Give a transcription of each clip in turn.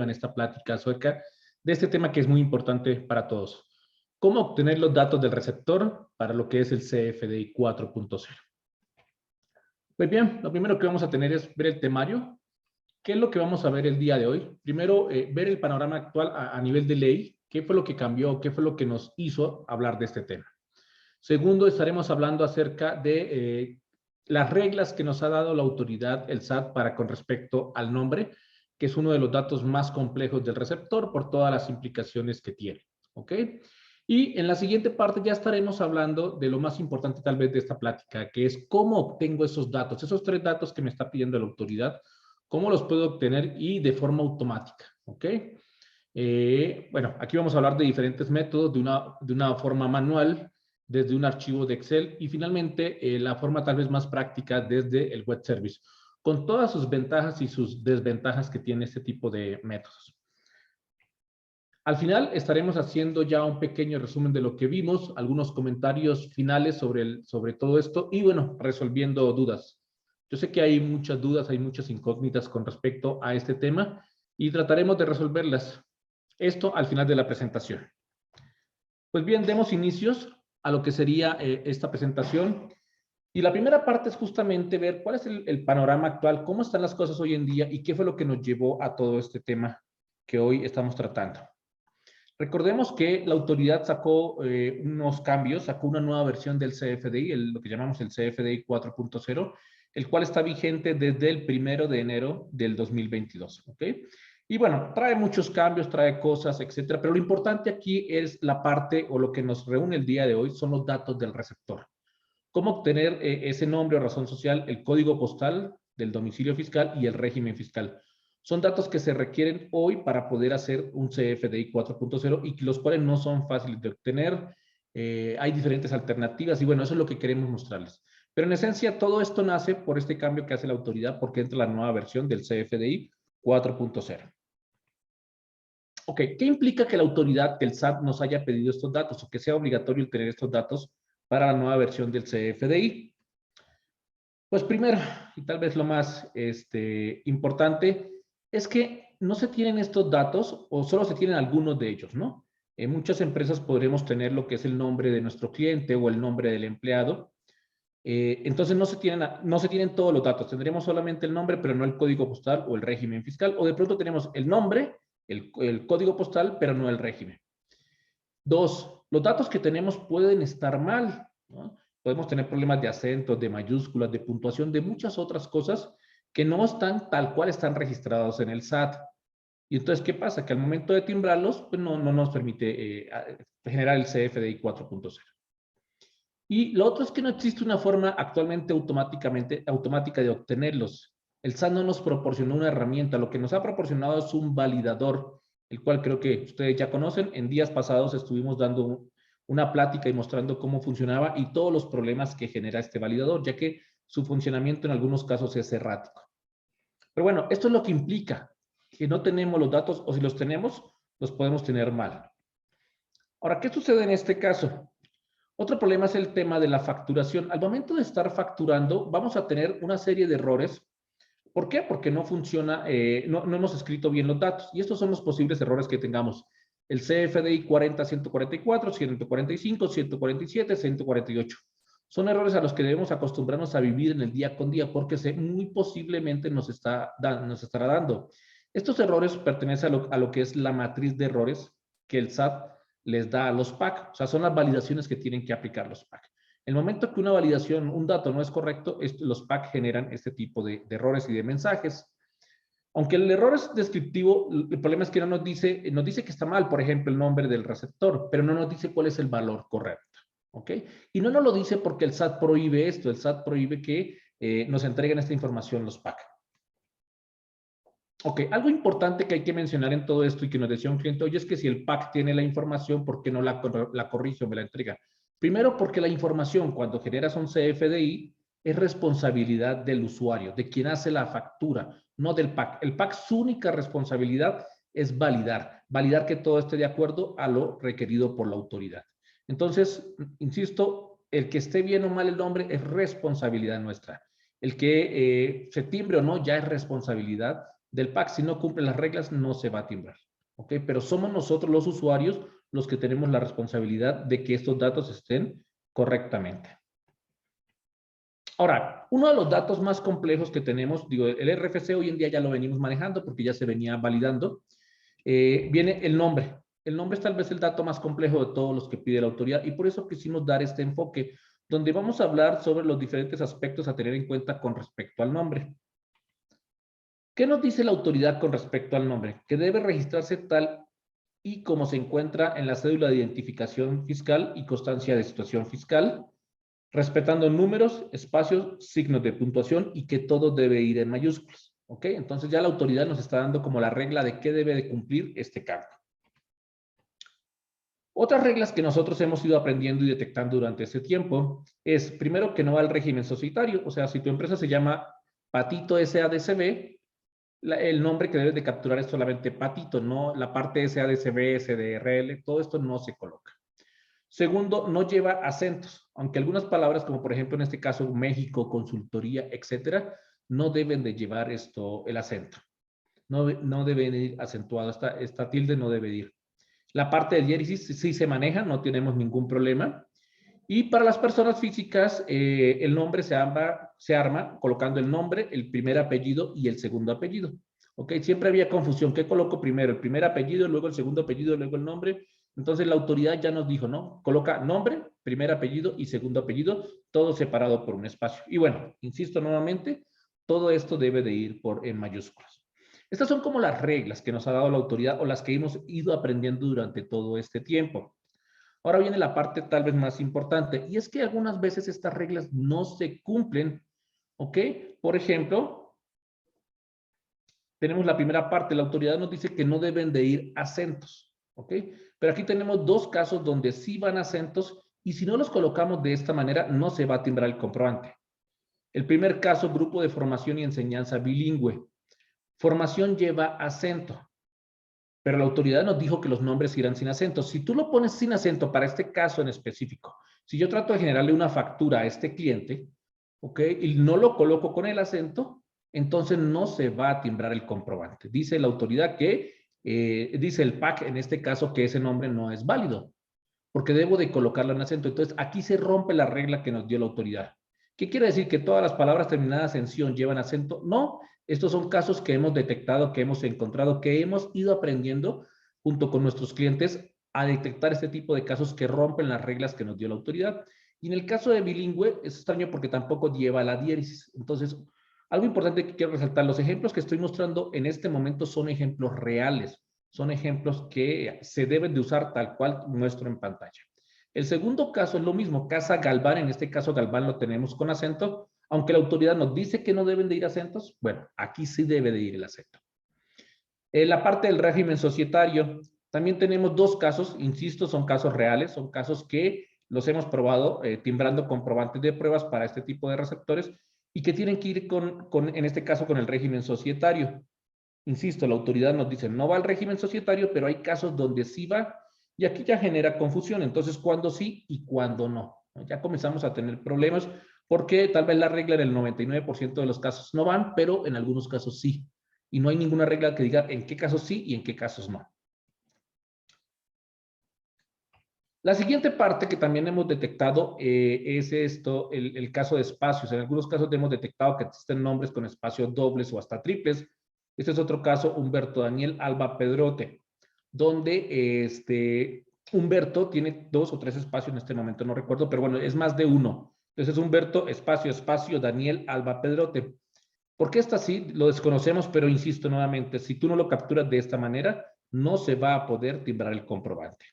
en esta plática acerca de este tema que es muy importante para todos. ¿Cómo obtener los datos del receptor para lo que es el CFDI 4.0? Pues bien, lo primero que vamos a tener es ver el temario. ¿Qué es lo que vamos a ver el día de hoy? Primero, ver el panorama actual a nivel de ley. ¿Qué fue lo que cambió? ¿Qué fue lo que nos hizo hablar de este tema? Segundo, estaremos hablando acerca de las reglas que nos ha dado la autoridad, el SAT, con respecto al nombre, que es uno de los datos más complejos del receptor por todas las implicaciones que tiene. ¿Ok? Y en la siguiente parte ya estaremos hablando de lo más importante tal vez de esta plática, que es cómo obtengo esos datos, esos 3 datos que me está pidiendo la autoridad, cómo los puedo obtener y de forma automática. ¿Ok? Bueno, aquí vamos a hablar de diferentes métodos, de una forma manual, desde un archivo de Excel y finalmente la forma tal vez más práctica desde el web service, con todas sus ventajas y sus desventajas que tiene este tipo de métodos. Al final estaremos haciendo ya un pequeño resumen de lo que vimos, algunos comentarios finales sobre todo esto y bueno, resolviendo dudas. Yo sé que hay muchas dudas, hay muchas incógnitas con respecto a este tema y trataremos de resolverlas. Esto al final de la presentación. Pues bien, demos inicios a lo que sería esta presentación. Y la primera parte es justamente ver cuál es el panorama actual, cómo están las cosas hoy en día y qué fue lo que nos llevó a todo este tema que hoy estamos tratando. Recordemos que la autoridad sacó unos cambios, sacó una nueva versión del CFDI, lo que llamamos el CFDI 4.0, el cual está vigente desde el 1 de enero del 2022. ¿Ok? Y bueno, trae muchos cambios, trae cosas, etcétera, pero lo importante aquí es la parte o lo que nos reúne el día de hoy son los datos del receptor. ¿Cómo obtener ese nombre o razón social, el código postal del domicilio fiscal y el régimen fiscal? Son datos que se requieren hoy para poder hacer un CFDI 4.0 y los cuales no son fáciles de obtener. Hay diferentes alternativas y bueno, eso es lo que queremos mostrarles. Pero en esencia, todo esto nace por este cambio que hace la autoridad porque entra la nueva versión del CFDI 4.0. Ok, ¿qué implica que la autoridad, que el SAT nos haya pedido estos datos o que sea obligatorio tener estos datos para la nueva versión del CFDI? Pues primero, y tal vez lo más importante, es que no se tienen estos datos o solo se tienen algunos de ellos, ¿no? En muchas empresas podremos tener lo que es el nombre de nuestro cliente o el nombre del empleado. Entonces no se tienen todos los datos. Tendremos solamente el nombre, pero no el código postal o el régimen fiscal. O de pronto tenemos el nombre, el código postal, pero no el régimen. Dos, los datos que tenemos pueden estar mal, ¿no? Podemos tener problemas de acentos, de mayúsculas, de puntuación, de muchas otras cosas que no están tal cual están registrados en el SAT. Y entonces, ¿qué pasa? Que al momento de timbrarlos, pues no nos permite generar el CFDI 4.0. Y lo otro es que no existe una forma actualmente automática de obtenerlos. El SAT no nos proporcionó una herramienta, lo que nos ha proporcionado es un validador, el cual creo que ustedes ya conocen. En días pasados estuvimos dando una plática y mostrando cómo funcionaba y todos los problemas que genera este validador, ya que su funcionamiento en algunos casos es errático. Pero bueno, esto es lo que implica que no tenemos los datos o si los tenemos, los podemos tener mal. Ahora, ¿qué sucede en este caso? Otro problema es el tema de la facturación. Al momento de estar facturando, vamos a tener una serie de errores. ¿Por qué? Porque no funciona, no hemos escrito bien los datos. Y estos son los posibles errores que tengamos. El CFDI 40, 144, 145, 147, 148. Son errores a los que debemos acostumbrarnos a vivir en el día con día porque muy posiblemente nos estará dando. Estos errores pertenecen a lo que es la matriz de errores que el SAT les da a los PAC. O sea, son las validaciones que tienen que aplicar los PAC. El momento que una validación, un dato no es correcto, los PAC generan este tipo de errores y de mensajes. Aunque el error es descriptivo, el problema es que no nos dice que está mal, por ejemplo, el nombre del receptor, pero no nos dice cuál es el valor correcto. ¿Ok? Y no nos lo dice porque el SAT prohíbe esto, el SAT prohíbe que nos entreguen esta información los PAC. Ok, algo importante que hay que mencionar en todo esto y que nos decía un cliente, oye, es que si el PAC tiene la información, ¿por qué no la corrige o me la entrega? Primero, porque la información, cuando generas un CFDI, es responsabilidad del usuario, de quien hace la factura, no del PAC. El PAC, su única responsabilidad es validar que todo esté de acuerdo a lo requerido por la autoridad. Entonces, insisto, el que esté bien o mal el nombre es responsabilidad nuestra. El que se timbre o no ya es responsabilidad del PAC. Si no cumple las reglas, no se va a timbrar. ¿Ok? Pero somos nosotros los usuarios los que tenemos la responsabilidad de que estos datos estén correctamente. Ahora, uno de los datos más complejos que tenemos, digo, el RFC hoy en día ya lo venimos manejando porque ya se venía validando, viene el nombre. El nombre es tal vez el dato más complejo de todos los que pide la autoridad y por eso quisimos dar este enfoque, donde vamos a hablar sobre los diferentes aspectos a tener en cuenta con respecto al nombre. ¿Qué nos dice la autoridad con respecto al nombre? Que debe registrarse tal y como se encuentra en la cédula de identificación fiscal y constancia de situación fiscal, respetando números, espacios, signos de puntuación y que todo debe ir en mayúsculas. ¿Ok? Entonces ya la autoridad nos está dando como la regla de qué debe de cumplir este campo. Otras reglas que nosotros hemos ido aprendiendo y detectando durante este tiempo es, primero, que no va al régimen societario. O sea, si tu empresa se llama Patito SADCB, el nombre que debes de capturar es solamente Patito, no la parte SADCB, SDRL, todo esto no se coloca. Segundo, no lleva acentos, aunque algunas palabras, como por ejemplo en este caso México, consultoría, etcétera, no deben de llevar el acento. No deben ir acentuado, esta tilde no debe ir. La parte de diéresis sí se maneja, no tenemos ningún problema. Y para las personas físicas, el nombre se arma colocando el nombre, el primer apellido y el segundo apellido. ¿Ok? Siempre había confusión. ¿Qué coloco primero? El primer apellido, luego el segundo apellido, luego el nombre. Entonces la autoridad ya nos dijo, ¿no? Coloca nombre, primer apellido y segundo apellido, todo separado por un espacio. Y bueno, insisto nuevamente, todo esto debe de ir en mayúsculas. Estas son como las reglas que nos ha dado la autoridad o las que hemos ido aprendiendo durante todo este tiempo. Ahora viene la parte tal vez más importante, y es que algunas veces estas reglas no se cumplen, ¿ok? Por ejemplo, tenemos la primera parte, la autoridad nos dice que no deben de ir acentos, ¿ok? Pero aquí tenemos dos casos donde sí van acentos, y si no los colocamos de esta manera, no se va a timbrar el comprobante. El primer caso, grupo de formación y enseñanza bilingüe. Formación lleva acento. Pero la autoridad nos dijo que los nombres irán sin acento. Si tú lo pones sin acento para este caso en específico, si yo trato de generarle una factura a este cliente, ¿ok? Y no lo coloco con el acento, entonces no se va a timbrar el comprobante. Dice la autoridad que, dice el PAC en este caso que ese nombre no es válido, porque debo de colocarlo en acento. Entonces aquí se rompe la regla que nos dio la autoridad. ¿Qué quiere decir? ¿Que todas las palabras terminadas en ción llevan acento? No, estos son casos que hemos detectado, que hemos encontrado, que hemos ido aprendiendo junto con nuestros clientes a detectar este tipo de casos que rompen las reglas que nos dio la autoridad. Y en el caso de bilingüe es extraño porque tampoco lleva la diéresis. Entonces, algo importante que quiero resaltar, los ejemplos que estoy mostrando en este momento son ejemplos reales, son ejemplos que se deben de usar tal cual muestro en pantalla. El segundo caso es lo mismo, Casa Galván, en este caso Galván lo tenemos con acento, aunque la autoridad nos dice que no deben de ir acentos, bueno, aquí sí debe de ir el acento. En la parte del régimen societario, también tenemos dos casos, insisto, son casos reales, son casos que los hemos probado timbrando comprobantes de pruebas para este tipo de receptores y que tienen que ir en este caso, con el régimen societario. Insisto, la autoridad nos dice, no va al régimen societario, pero hay casos donde sí va, y aquí ya genera confusión. Entonces, ¿cuándo sí y cuándo no? Ya comenzamos a tener problemas porque tal vez la regla en el 99% de los casos no van, pero en algunos casos sí. Y no hay ninguna regla que diga en qué casos sí y en qué casos no. La siguiente parte que también hemos detectado es el caso de espacios. En algunos casos hemos detectado que existen nombres con espacios dobles o hasta triples. Este es otro caso, Humberto Daniel Alba Pedrote, donde Humberto tiene 2 o 3 espacios en este momento, no recuerdo, pero bueno, es más de uno. Entonces, Humberto, espacio, espacio, Daniel Alba Pedrote. ¿Por qué está así? Lo desconocemos, pero insisto nuevamente, si tú no lo capturas de esta manera, no se va a poder timbrar el comprobante.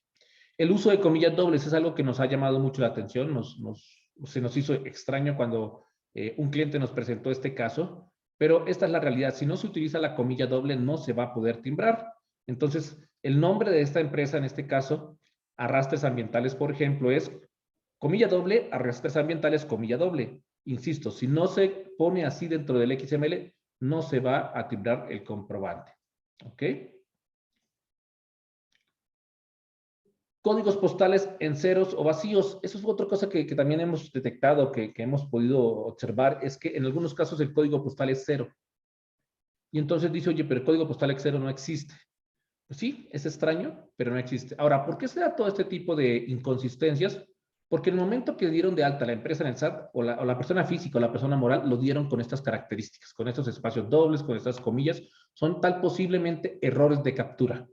El uso de comillas dobles es algo que nos ha llamado mucho la atención, se nos hizo extraño cuando un cliente nos presentó este caso, pero esta es la realidad. Si no se utiliza la comilla doble, no se va a poder timbrar. Entonces, el nombre de esta empresa, en este caso, Arrastres Ambientales, por ejemplo, es comilla doble, Arrastres Ambientales, comilla doble. Insisto, si no se pone así dentro del XML, no se va a timbrar el comprobante. ¿Ok? Códigos postales en ceros o vacíos. Eso es otra cosa que también hemos detectado, que hemos podido observar, es que en algunos casos el código postal es 0. y entonces dice, oye, pero el código postal extero no existe. Pues sí, es extraño, pero no existe. Ahora, ¿por qué se da todo este tipo de inconsistencias? Porque en el momento que dieron de alta la empresa en el SAT, o la persona física o la persona moral, lo dieron con estas características, con estos espacios dobles, con estas comillas, son tal posiblemente errores de captura.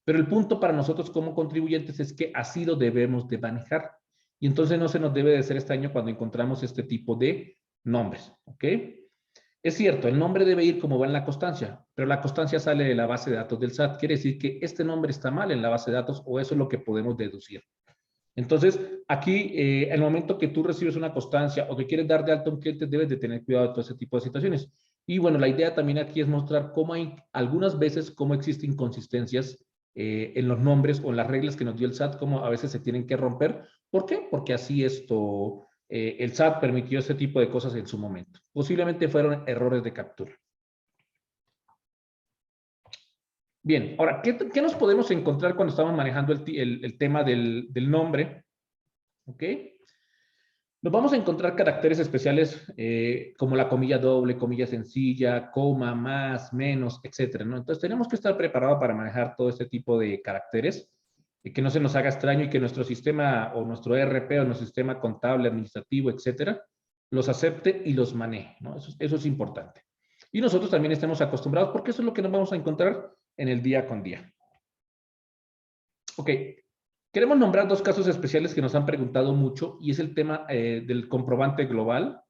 Pero el punto para nosotros como contribuyentes es que así lo debemos de manejar. Y entonces no se nos debe de ser extraño cuando encontramos este tipo de nombres, ¿ok? Es cierto, el nombre debe ir como va en la constancia, pero la constancia sale de la base de datos del SAT. Quiere decir que este nombre está mal en la base de datos o eso es lo que podemos deducir. Entonces, aquí, el momento que tú recibes una constancia o que quieres dar de alta a un cliente, debes de tener cuidado de todo ese tipo de situaciones. Y bueno, la idea también aquí es mostrar cómo hay algunas veces cómo existen inconsistencias en los nombres o en las reglas que nos dio el SAT, cómo a veces se tienen que romper. ¿Por qué? Porque así el SAT permitió ese tipo de cosas en su momento. Posiblemente fueron errores de captura. Bien, ahora, ¿qué nos podemos encontrar cuando estamos manejando el tema del nombre? ¿Ok? Nos vamos a encontrar caracteres especiales como la comilla doble, comilla sencilla, coma, más, menos, etcétera, ¿no? Entonces tenemos que estar preparados para manejar todo este tipo de caracteres y que no se nos haga extraño y que nuestro sistema o nuestro ERP o nuestro sistema contable, administrativo, etcétera, los acepte y los maneje, ¿no? Eso es importante. Y nosotros también estemos acostumbrados porque eso es lo que nos vamos a encontrar en el día con día. Ok, queremos nombrar dos casos especiales que nos han preguntado mucho y es el tema del comprobante global.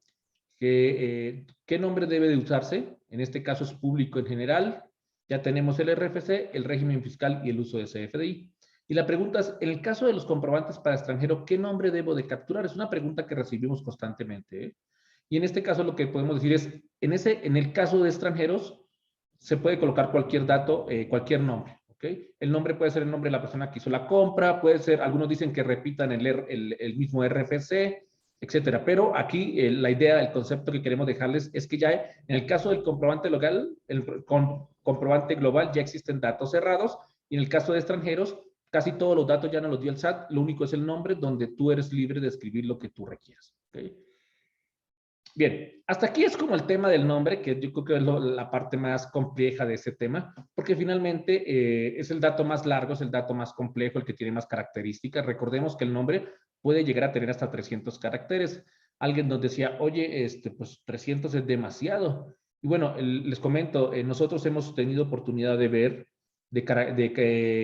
¿Qué nombre debe de usarse? En este caso es público en general. Ya tenemos el RFC, el régimen fiscal y el uso de CFDI. Y la pregunta es, en el caso de los comprobantes para extranjero, ¿qué nombre debo de capturar? Es una pregunta que recibimos constantemente, ¿eh? Y en este caso lo que podemos decir es, en el caso de extranjeros, se puede colocar cualquier dato, cualquier nombre. ¿Okay? El nombre puede ser el nombre de la persona que hizo la compra, puede ser, algunos dicen que repitan el mismo RFC, etcétera. Pero aquí la idea, el concepto que queremos dejarles es que ya en el caso del comprobante local, comprobante global, ya existen datos cerrados y en el caso de extranjeros, casi todos los datos ya no los dio el SAT, lo único es el nombre donde tú eres libre de escribir lo que tú requieras. ¿Okay? Bien, hasta aquí es como el tema del nombre, que yo creo que es la parte más compleja de ese tema, porque finalmente es el dato más largo, es el dato más complejo, el que tiene más características. Recordemos que el nombre puede llegar a tener hasta 300 caracteres. Alguien nos decía, oye, pues 300 es demasiado. Y bueno, les comento, nosotros hemos tenido oportunidad de ver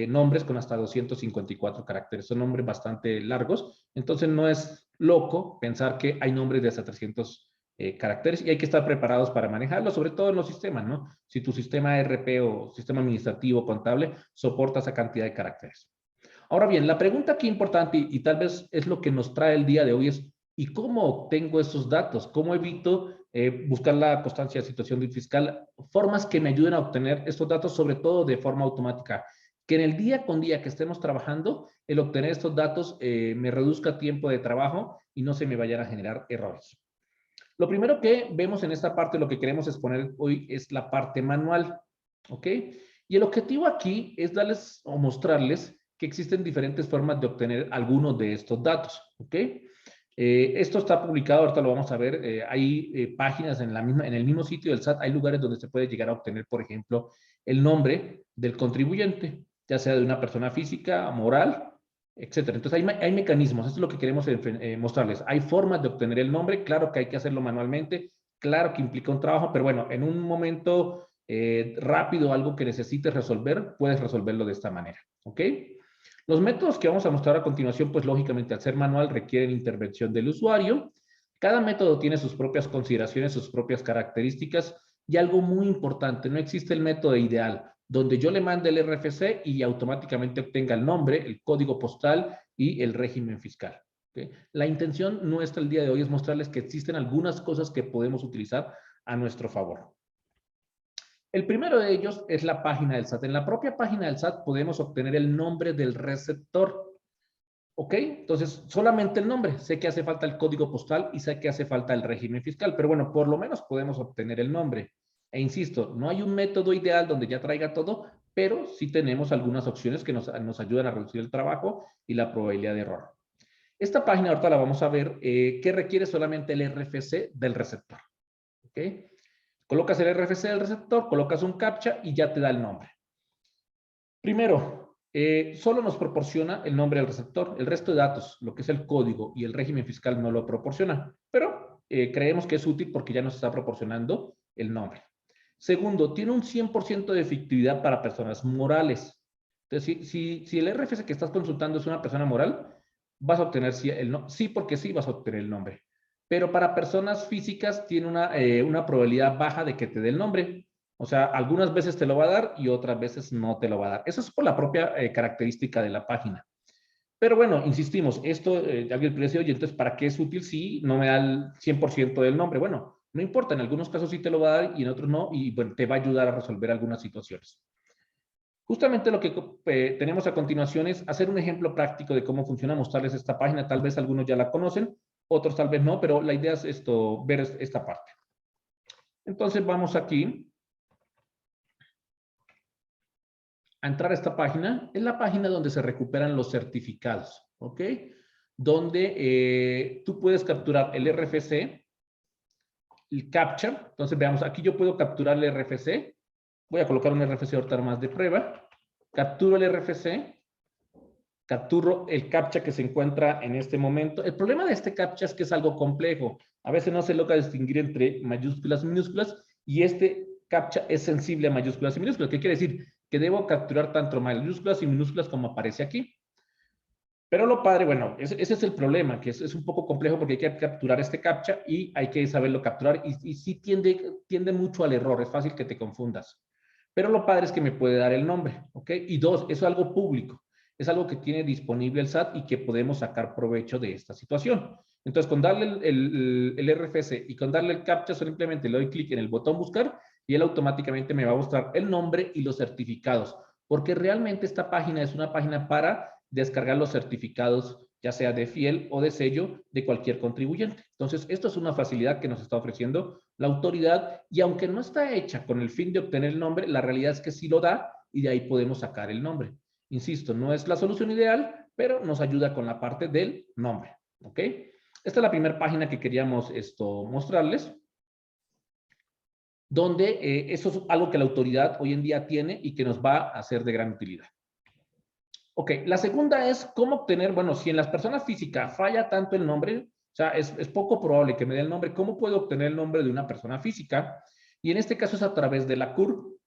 nombres con hasta 254 caracteres. Son nombres bastante largos, entonces no es loco pensar que hay nombres de hasta 300 caracteres y hay que estar preparados para manejarlo, sobre todo en los sistemas, ¿no? Si tu sistema ERP o sistema administrativo contable soporta esa cantidad de caracteres. Ahora bien, la pregunta aquí importante y tal vez es lo que nos trae el día de hoy es, ¿y cómo obtengo esos datos? ¿Cómo evito buscar la constancia de situación fiscal? Formas que me ayuden a obtener estos datos, sobre todo de forma automática. Que en el día con día que estemos trabajando, el obtener estos datos me reduzca tiempo de trabajo y no se me vayan a generar errores. Lo primero que vemos en esta parte, lo que queremos exponer hoy es la parte manual, ¿ok? Y el objetivo aquí es darles o mostrarles que existen diferentes formas de obtener algunos de estos datos, ¿ok? Esto está publicado, ahorita lo vamos a ver, hay páginas en el mismo sitio del SAT, hay lugares donde se puede llegar a obtener, por ejemplo, el nombre del contribuyente, ya sea de una persona física, moral, etcétera. Entonces hay mecanismos, esto es lo que queremos mostrarles. Hay formas de obtener el nombre, claro que hay que hacerlo manualmente, claro que implica un trabajo, pero bueno, en un momento rápido, algo que necesites resolver, puedes resolverlo de esta manera, ¿ok? Los métodos que vamos a mostrar a continuación, pues lógicamente al ser manual requieren intervención del usuario. Cada método tiene sus propias consideraciones, sus propias características y algo muy importante, no existe el método ideal donde yo le mande el RFC y automáticamente obtenga el nombre, el código postal y el régimen fiscal. ¿Okay? La intención nuestra el día de hoy es mostrarles que existen algunas cosas que podemos utilizar a nuestro favor. El primero de ellos es la página del SAT. En la propia página del SAT podemos obtener el nombre del receptor. ¿Ok? Entonces, solamente el nombre. Sé que hace falta el código postal y sé que hace falta el régimen fiscal, pero bueno, por lo menos podemos obtener el nombre. E insisto, no hay un método ideal donde ya traiga todo, pero sí tenemos algunas opciones que nos ayudan a reducir el trabajo y la probabilidad de error. Esta página ahorita la vamos a ver que requiere solamente el RFC del receptor. ¿Ok? Colocas el RFC del receptor, colocas un CAPTCHA y ya te da el nombre. Primero, solo nos proporciona el nombre del receptor. El resto de datos, lo que es el código y el régimen fiscal, no lo proporciona. Pero creemos que es útil porque ya nos está proporcionando el nombre. Segundo, tiene un 100% de efectividad para personas morales. Entonces, si el RFC que estás consultando es una persona moral, vas a obtener sí porque sí vas a obtener el nombre. Pero para personas físicas tiene una probabilidad baja de que te dé el nombre. O sea, algunas veces te lo va a dar y otras veces no te lo va a dar. Eso es por la propia característica de la página. Pero bueno, insistimos, esto, alguien puede decir, oye, entonces, ¿para qué es útil si no me da el 100% del nombre? Bueno, no importa, en algunos casos sí te lo va a dar y en otros no, y bueno, te va a ayudar a resolver algunas situaciones. Justamente lo que tenemos a continuación es hacer un ejemplo práctico de cómo funciona, mostrarles esta página. Tal vez algunos ya la conocen, otros tal vez no, pero la idea es ver esta parte. Entonces vamos aquí a entrar a esta página. Es la página donde se recuperan los certificados, ¿ok? Donde tú puedes capturar el RFC, el CAPTCHA. Entonces veamos, aquí yo puedo capturar el RFC. Voy a colocar un RFC ahorita más de prueba. Capturo el RFC. Capturo el CAPTCHA que se encuentra en este momento. El problema de este CAPTCHA es que es algo complejo. A veces no se logra distinguir entre mayúsculas y minúsculas y este CAPTCHA es sensible a mayúsculas y minúsculas. ¿Qué quiere decir? Que debo capturar tanto mayúsculas y minúsculas como aparece aquí. Pero lo padre, bueno, ese es el problema, que es un poco complejo porque hay que capturar este CAPTCHA y hay que saberlo capturar y sí tiende mucho al error, es fácil que te confundas. Pero lo padre es que me puede dar el nombre, ¿ok? Y dos, eso es algo público, es algo que tiene disponible el SAT y que podemos sacar provecho de esta situación. Entonces, con darle el RFC y con darle el CAPTCHA, simplemente le doy clic en el botón buscar y él automáticamente me va a mostrar el nombre y los certificados, porque realmente esta página es una página para descargar los certificados, ya sea de fiel o de sello, de cualquier contribuyente. Entonces, esto es una facilidad que nos está ofreciendo la autoridad y aunque no está hecha con el fin de obtener el nombre, la realidad es que sí lo da y de ahí podemos sacar el nombre. Insisto, no es la solución ideal, pero nos ayuda con la parte del nombre. ¿Ok? Esta es la primera página que queríamos mostrarles, donde eso es algo que la autoridad hoy en día tiene y que nos va a ser de gran utilidad. Ok, la segunda es cómo obtener, bueno, si en las personas físicas falla tanto el nombre, o sea, es poco probable que me dé el nombre, ¿cómo puedo obtener el nombre de una persona física? Y en este caso es a través de la CUR.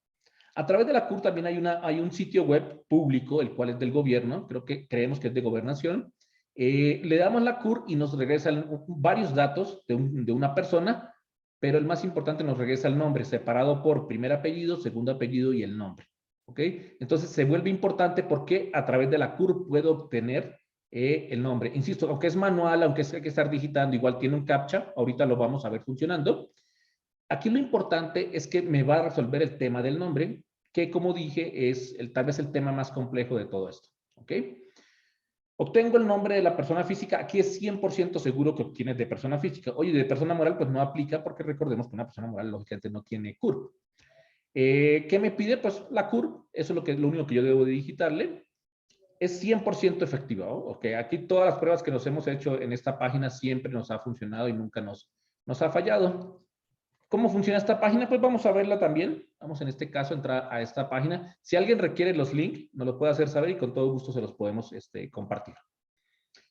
A través de la CUR también hay un sitio web público, el cual es del gobierno, creemos que es de gobernación. Le damos la CUR y nos regresan varios datos de una persona, pero el más importante nos regresa el nombre, separado por primer apellido, segundo apellido y el nombre. ¿Ok? Entonces se vuelve importante porque a través de la CUR puedo obtener el nombre. Insisto, aunque es manual, aunque hay que estar digitando, igual tiene un CAPTCHA, ahorita lo vamos a ver funcionando. Aquí lo importante es que me va a resolver el tema del nombre, que como dije es tal vez el tema más complejo de todo esto. ¿Ok? Obtengo el nombre de la persona física, aquí es 100% seguro que obtienes de persona física. Oye, de persona moral pues no aplica porque recordemos que una persona moral lógicamente no tiene CUR. ¿Qué me pide? Pues la CUR, eso es lo único que yo debo de digitarle. Es 100% efectiva, ¿no? Ok, aquí todas las pruebas que nos hemos hecho en esta página siempre nos ha funcionado y nunca nos ha fallado. ¿Cómo funciona esta página? Pues vamos a verla también. Vamos en este caso a entrar a esta página. Si alguien requiere los links, nos lo puede hacer saber y con todo gusto se los podemos compartir.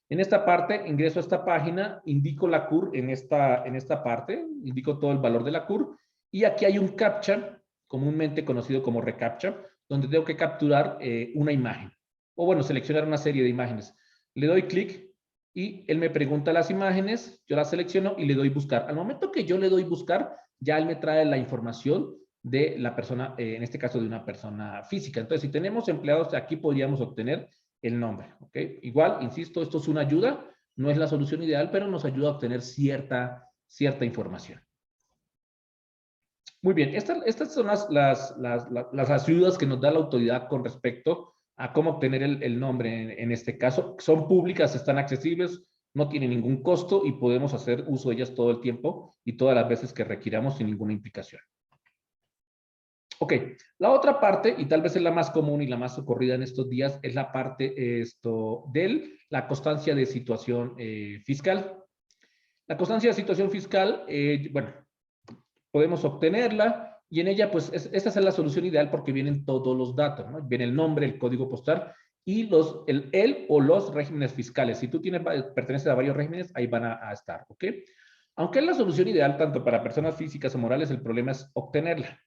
En esta parte, ingreso a esta página, indico la CUR en esta parte, indico todo el valor de la CUR y aquí hay un CAPTCHA, comúnmente conocido como reCAPTCHA, donde tengo que capturar una imagen. O bueno, seleccionar una serie de imágenes. Le doy clic y él me pregunta las imágenes, yo las selecciono y le doy buscar. Al momento que yo le doy buscar, ya él me trae la información de la persona, en este caso de una persona física. Entonces, si tenemos empleados, aquí podríamos obtener el nombre. ¿Ok? Igual, insisto, esto es una ayuda, no es la solución ideal, pero nos ayuda a obtener cierta información. Muy bien, estas son las ayudas que nos da la autoridad con respecto a cómo obtener el nombre en este caso. Son públicas, están accesibles, no tienen ningún costo y podemos hacer uso de ellas todo el tiempo y todas las veces que requiramos sin ninguna implicación. Ok, la otra parte, y tal vez es la más común y la más socorrida en estos días, es la parte de la constancia de situación fiscal. La constancia de situación fiscal, bueno, podemos obtenerla y en ella, pues, esta es la solución ideal porque vienen todos los datos, ¿no? Viene el nombre, el código postal y el o los regímenes fiscales. Si tú perteneces a varios regímenes, ahí van a estar, ¿ok? Aunque es la solución ideal tanto para personas físicas o morales, el problema es obtenerla.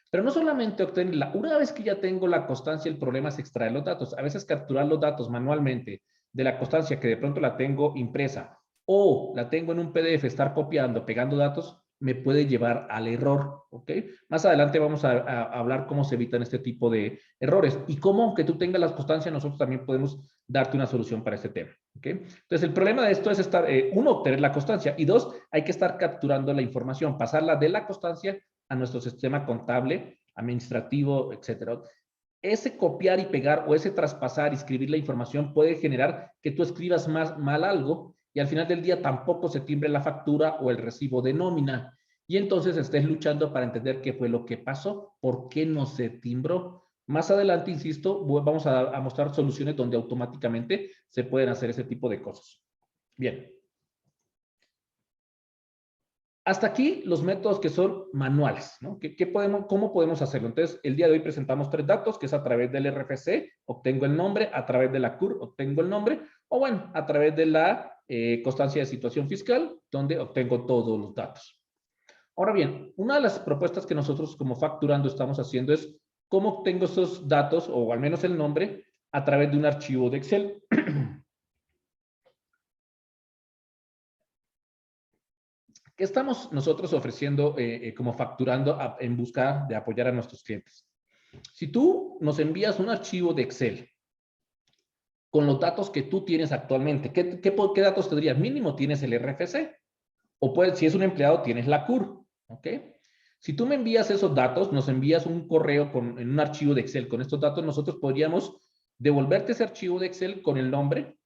Pero no solamente obtenerla, una vez que ya tengo la constancia, el problema es extraer los datos. A veces capturar los datos manualmente de la constancia que de pronto la tengo impresa o la tengo en un PDF, estar copiando, pegando datos, me puede llevar al error, ¿ok? Más adelante vamos a hablar cómo se evitan este tipo de errores y cómo, aunque tú tengas la constancia, nosotros también podemos darte una solución para este tema, ¿ok? Entonces, el problema de esto es estar, uno, obtener la constancia y dos, hay que estar capturando la información, pasarla de la constancia a nuestro sistema contable, administrativo, etcétera. Ese copiar y pegar o ese traspasar y escribir la información puede generar que tú escribas mal algo y al final del día tampoco se timbre la factura o el recibo de nómina. Y entonces estés luchando para entender qué fue lo que pasó, por qué no se timbró. Más adelante, insisto, vamos a mostrar soluciones donde automáticamente se pueden hacer ese tipo de cosas. Bien. Hasta aquí los métodos que son manuales, ¿no? ¿Cómo podemos hacerlo? Entonces, el día de hoy presentamos 3 datos, que es a través del RFC, obtengo el nombre, a través de la CUR, obtengo el nombre, o bueno, a través de la constancia de situación fiscal, donde obtengo todos los datos. Ahora bien, una de las propuestas que nosotros como Facturando estamos haciendo es cómo obtengo esos datos, o al menos el nombre, a través de un archivo de Excel. ¿Qué estamos nosotros ofreciendo como Facturando en busca de apoyar a nuestros clientes? Si tú nos envías un archivo de Excel con los datos que tú tienes actualmente, ¿qué datos tendrías? Mínimo tienes el RFC, o si es un empleado, tienes la CUR, ¿ok? Si tú me envías esos datos, nos envías un correo en un archivo de Excel con estos datos, nosotros podríamos devolverte ese archivo de Excel con el nombre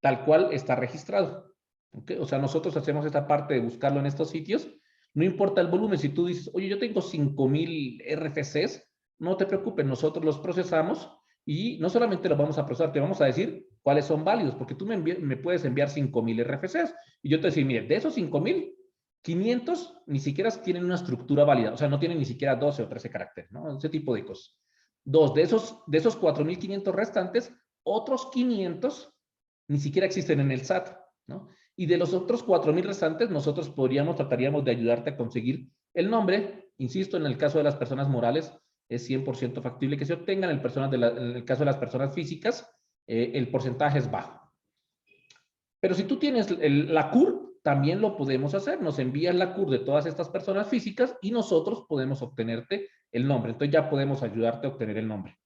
tal cual está registrado. ¿Okay? O sea, nosotros hacemos esta parte de buscarlo en estos sitios. No importa el volumen, si tú dices, oye, yo tengo 5,000 RFCs, no te preocupes, nosotros los procesamos y no solamente los vamos a procesar, te vamos a decir cuáles son válidos, porque tú me puedes enviar 5,000 RFCs y yo te decir, mire, de esos 5,000, 500 ni siquiera tienen una estructura válida, o sea, no tienen ni siquiera 12 o 13 caracteres, ¿no? Ese tipo de cosas. Dos, de esos 4,500 restantes, otros 500 ni siquiera existen en el SAT, ¿no? Y de los otros 4,000 restantes, nosotros trataríamos de ayudarte a conseguir el nombre. Insisto, en el caso de las personas morales, es 100% factible que se obtengan. En el caso de las personas físicas, el porcentaje es bajo. Pero si tú tienes la CUR, también lo podemos hacer. Nos envías la CUR de todas estas personas físicas y nosotros podemos obtenerte el nombre. Entonces ya podemos ayudarte a obtener el nombre.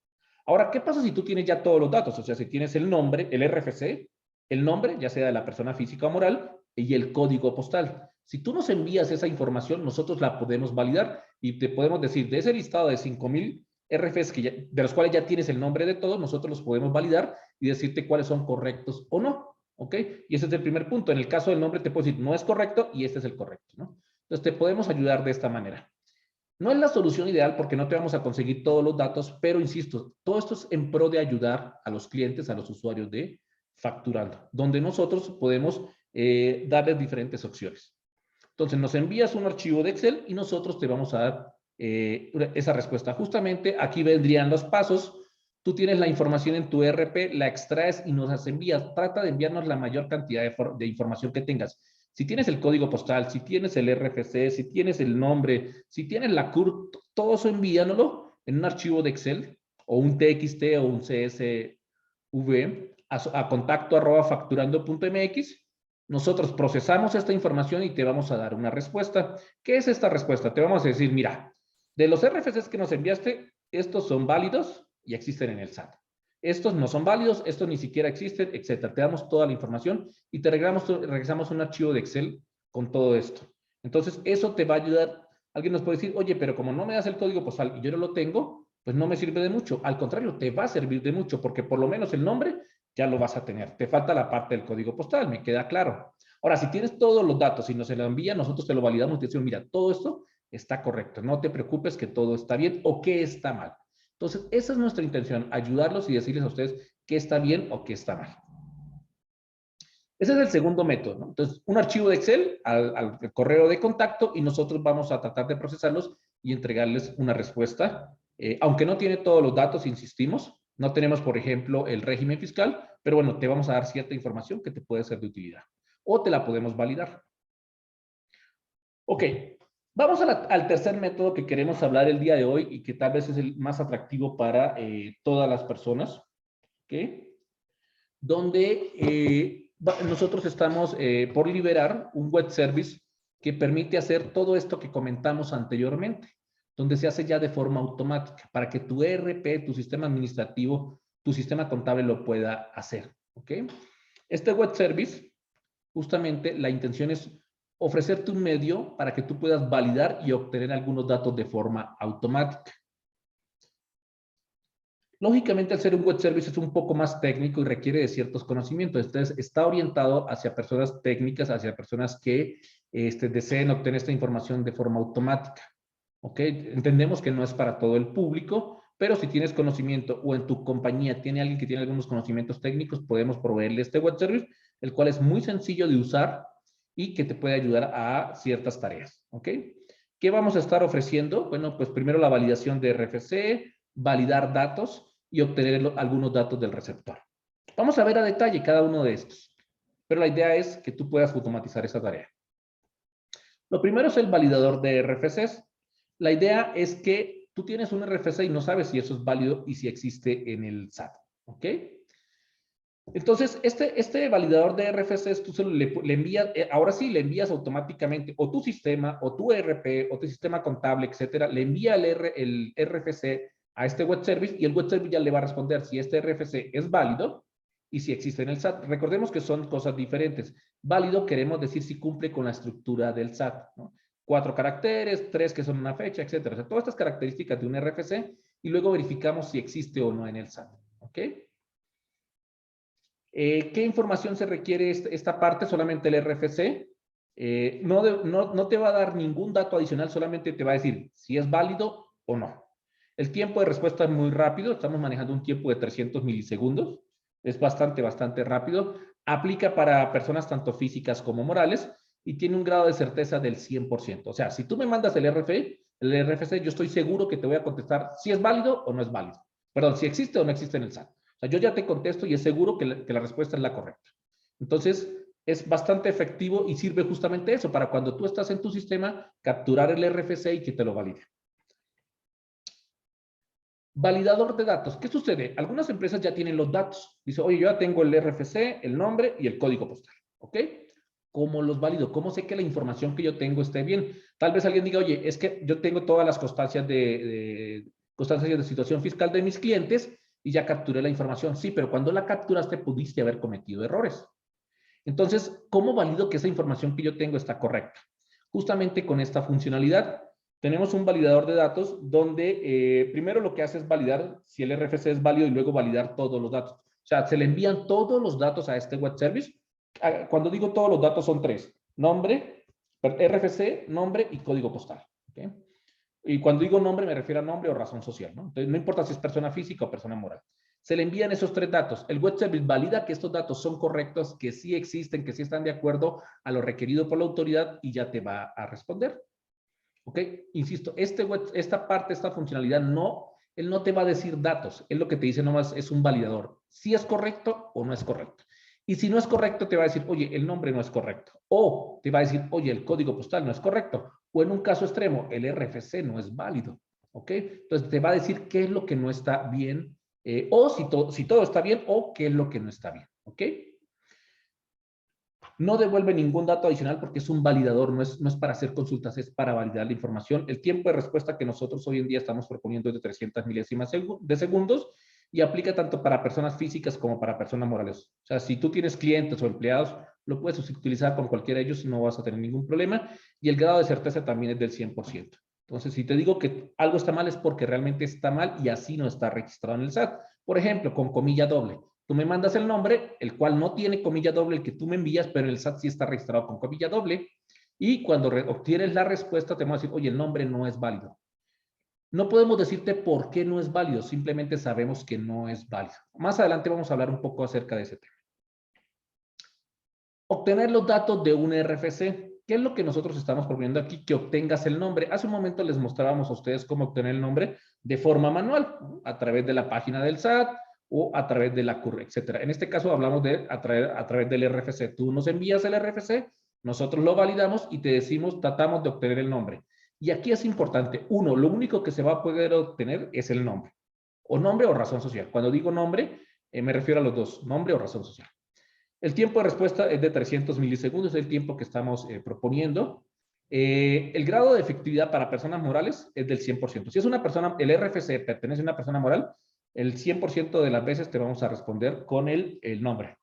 Ahora, ¿qué pasa si tú tienes ya todos los datos? O sea, si tienes el nombre, el RFC, el nombre, ya sea de la persona física o moral, y el código postal. Si tú nos envías esa información, nosotros la podemos validar y te podemos decir, de ese listado de 5,000 RFCs de los cuales ya tienes el nombre de todos, nosotros los podemos validar y decirte cuáles son correctos o no. ¿Ok? Y ese es el primer punto. En el caso del nombre te puedo decir, no es correcto y este es el correcto, ¿no? Entonces te podemos ayudar de esta manera. No es la solución ideal porque no te vamos a conseguir todos los datos, pero insisto, todo esto es en pro de ayudar a los clientes, a los usuarios de Facturando, donde nosotros podemos darles diferentes opciones. Entonces nos envías un archivo de Excel y nosotros te vamos a dar esa respuesta. Justamente aquí vendrían los pasos. Tú tienes la información en tu ERP, la extraes y nos las envías. Trata de enviarnos la mayor cantidad de información que tengas. Si tienes el código postal, si tienes el RFC, si tienes el nombre, si tienes la CUR, todo eso envíanoslo en un archivo de Excel o un TXT o un CSV a contacto@facturando.mx. Nosotros procesamos esta información y te vamos a dar una respuesta. ¿Qué es esta respuesta? Te vamos a decir, mira, de los RFCs que nos enviaste, estos son válidos y existen en el SAT. Estos no son válidos, estos ni siquiera existen, etcétera. Te damos toda la información y te regresamos un archivo de Excel con todo esto. Entonces, eso te va a ayudar. Alguien nos puede decir, oye, pero como no me das el código postal y yo no lo tengo, pues no me sirve de mucho. Al contrario, te va a servir de mucho porque por lo menos el nombre ya lo vas a tener. Te falta la parte del código postal, me queda claro. Ahora, si tienes todos los datos y nos se lo envían, nosotros te lo validamos y te decimos, mira, todo esto está correcto. No te preocupes que todo está bien o que está mal. Entonces, esa es nuestra intención, ayudarlos y decirles a ustedes qué está bien o qué está mal. Ese es el segundo método, ¿no? Entonces, un archivo de Excel al correo de contacto y nosotros vamos a tratar de procesarlos y entregarles una respuesta. Aunque no tiene todos los datos, insistimos, no tenemos, por ejemplo, el régimen fiscal, pero bueno, te vamos a dar cierta información que te puede ser de utilidad o te la podemos validar. Ok, vamos al tercer método que queremos hablar el día de hoy y que tal vez es el más atractivo para todas las personas, ¿ok? Donde nosotros estamos por liberar un web service que permite hacer todo esto que comentamos anteriormente, donde se hace ya de forma automática para que tu ERP, tu sistema administrativo, tu sistema contable lo pueda hacer, ¿ok? Este web service, justamente la intención es ofrecerte un medio para que tú puedas validar y obtener algunos datos de forma automática. Lógicamente, al ser un web service es un poco más técnico y requiere de ciertos conocimientos. Entonces, está orientado hacia personas técnicas, hacia personas que deseen obtener esta información de forma automática. ¿Ok? Entendemos que no es para todo el público, pero si tienes conocimiento o en tu compañía tiene alguien que tiene algunos conocimientos técnicos, podemos proveerle este web service, el cual es muy sencillo de usar y que te puede ayudar a ciertas tareas. ¿Ok? ¿Qué vamos a estar ofreciendo? Bueno, pues primero la validación de RFC, validar datos y obtener algunos datos del receptor. Vamos a ver a detalle cada uno de estos, pero la idea es que tú puedas automatizar esa tarea. Lo primero es el validador de RFCs. La idea es que tú tienes un RFC y no sabes si eso es válido y si existe en el SAT, ¿ok? Entonces, este validador de RFCs, tú solo le envías, ahora sí, le envías automáticamente o tu sistema, o tu ERP, o tu sistema contable, etcétera, le envía el RFC a este web service y el web service ya le va a responder si este RFC es válido y si existe en el SAT. Recordemos que son cosas diferentes. Válido queremos decir si cumple con la estructura del SAT, ¿no? 4 caracteres, 3 que son una fecha, etcétera. O sea, todas estas características de un RFC y luego verificamos si existe o no en el SAT, ¿ok? ¿Qué información se requiere esta parte? Solamente el RFC. No te va a dar ningún dato adicional, solamente te va a decir si es válido o no. El tiempo de respuesta es muy rápido, estamos manejando un tiempo de 300 milisegundos, es bastante rápido. Aplica para personas tanto físicas como morales y tiene un grado de certeza del 100%. O sea, si tú me mandas el RFC, yo estoy seguro que te voy a contestar si es válido o no es válido. Perdón, si existe o no existe en el SAT. O sea, yo ya te contesto y es seguro que la respuesta es la correcta. Entonces, es bastante efectivo y sirve justamente eso, para cuando tú estás en tu sistema, capturar el RFC y que te lo valide. Validador de datos. ¿Qué sucede? Algunas empresas ya tienen los datos. Dice, oye, yo ya tengo el RFC, el nombre y el código postal. ¿Ok? ¿Cómo los valido? ¿Cómo sé que la información que yo tengo esté bien? Tal vez alguien diga, oye, es que yo tengo todas las constancias constancias de situación fiscal de mis clientes y ya capturé la información. Sí, pero cuando la capturaste pudiste haber cometido errores. Entonces, ¿cómo valido que esa información que yo tengo está correcta? Justamente con esta funcionalidad. Tenemos un validador de datos donde primero lo que hace es validar si el RFC es válido y luego validar todos los datos. O sea, se le envían todos los datos a este web service. Cuando digo todos los datos son 3. Nombre, RFC, nombre y código postal. ¿Okay? Y cuando digo nombre me refiero a nombre o razón social, ¿no? Entonces no importa si es persona física o persona moral. Se le envían esos 3 datos. El web service valida que estos datos son correctos, que sí existen, que sí están de acuerdo a lo requerido por la autoridad y ya te va a responder. ¿Ok? Insisto, esta parte, esta funcionalidad, él no te va a decir datos. Él lo que te dice nomás es un validador. Si es correcto o no es correcto. Y si no es correcto, te va a decir, oye, el nombre no es correcto. O te va a decir, oye, el código postal no es correcto. O en un caso extremo, el RFC no es válido. ¿Ok? Entonces te va a decir qué es lo que no está bien, o si todo está bien, o qué es lo que no está bien. ¿Ok? No devuelve ningún dato adicional porque es un validador, no es para hacer consultas, es para validar la información. El tiempo de respuesta que nosotros hoy en día estamos proponiendo es de 300 milésimas de segundos y aplica tanto para personas físicas como para personas morales. O sea, si tú tienes clientes o empleados, lo puedes utilizar con cualquiera de ellos y no vas a tener ningún problema. Y el grado de certeza también es del 100%. Entonces, si te digo que algo está mal es porque realmente está mal y así no está registrado en el SAT. Por ejemplo, con comilla doble. Tú me mandas el nombre, el cual no tiene comilla doble, el que tú me envías, pero el SAT sí está registrado con comilla doble. Y cuando obtienes la respuesta, te vamos a decir, oye, el nombre no es válido. No podemos decirte por qué no es válido, simplemente sabemos que no es válido. Más adelante vamos a hablar un poco acerca de ese tema. Obtener los datos de un RFC. ¿Qué es lo que nosotros estamos proponiendo aquí? Que obtengas el nombre. Hace un momento les mostrábamos a ustedes cómo obtener el nombre de forma manual, ¿no? A través de la página del SAT o a través de la CUR, etcétera. En este caso hablamos de a través del RFC. Tú nos envías el RFC, nosotros lo validamos y te decimos, tratamos de obtener el nombre. Y aquí es importante, uno, lo único que se va a poder obtener es el nombre. O nombre o razón social. Cuando digo nombre, me refiero a los dos, nombre o razón social. El tiempo de respuesta es de 300 milisegundos, es el tiempo que estamos proponiendo. El grado de efectividad para personas morales es del 100%. Si es una persona, el RFC pertenece a una persona moral, el 100% de las veces te vamos a responder con el nombre.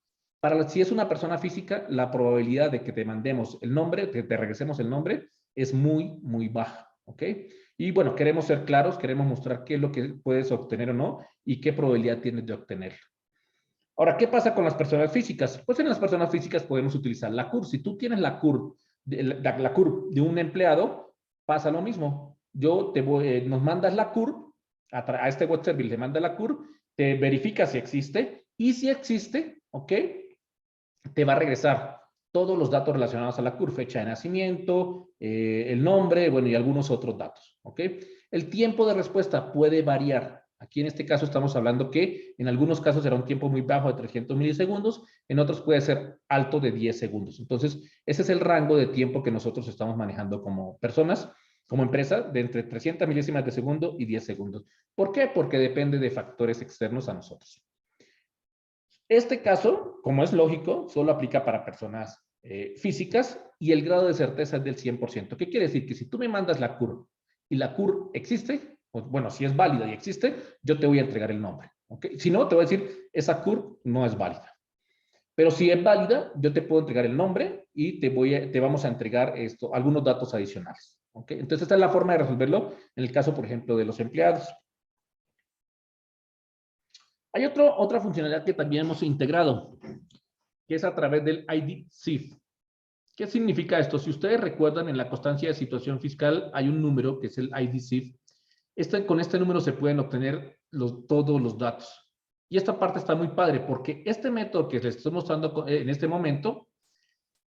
Si es una persona física, la probabilidad de que te mandemos el nombre, que te regresemos el nombre, es muy, muy baja. ¿Ok? Y bueno, queremos ser claros, queremos mostrar qué es lo que puedes obtener o no y qué probabilidad tienes de obtenerlo. Ahora, ¿qué pasa con las personas físicas? Pues en las personas físicas podemos utilizar la CUR. Si tú tienes la CUR de un empleado, pasa lo mismo. Nos mandas la CUR, a este web service le manda la CUR, te verifica si existe, y si existe, ¿ok? Te va a regresar todos los datos relacionados a la CUR, fecha de nacimiento, el nombre, bueno, y algunos otros datos, ¿ok? El tiempo de respuesta puede variar. Aquí en este caso estamos hablando que en algunos casos será un tiempo muy bajo de 300 milisegundos, en otros puede ser alto de 10 segundos. Entonces, ese es el rango de tiempo que nosotros estamos manejando como personas, como empresa, de entre 300 milésimas de segundo y 10 segundos. ¿Por qué? Porque depende de factores externos a nosotros. Este caso, como es lógico, solo aplica para personas físicas y el grado de certeza es del 100%. ¿Qué quiere decir? Que si tú me mandas la CUR y la CUR existe, pues, bueno, si es válida y existe, yo te voy a entregar el nombre. ¿Okay? Si no, te voy a decir, esa CUR no es válida. Pero si es válida, yo te puedo entregar el nombre y te vamos a entregar algunos datos adicionales. ¿Okay? Entonces, esta es la forma de resolverlo en el caso, por ejemplo, de los empleados. Hay otra funcionalidad que también hemos integrado, que es a través del ID-CIF. ¿Qué significa esto? Si ustedes recuerdan, en la constancia de situación fiscal hay un número que es el ID-CIF. Con este número se pueden obtener todos los datos. Y esta parte está muy padre porque este método que les estoy mostrando en este momento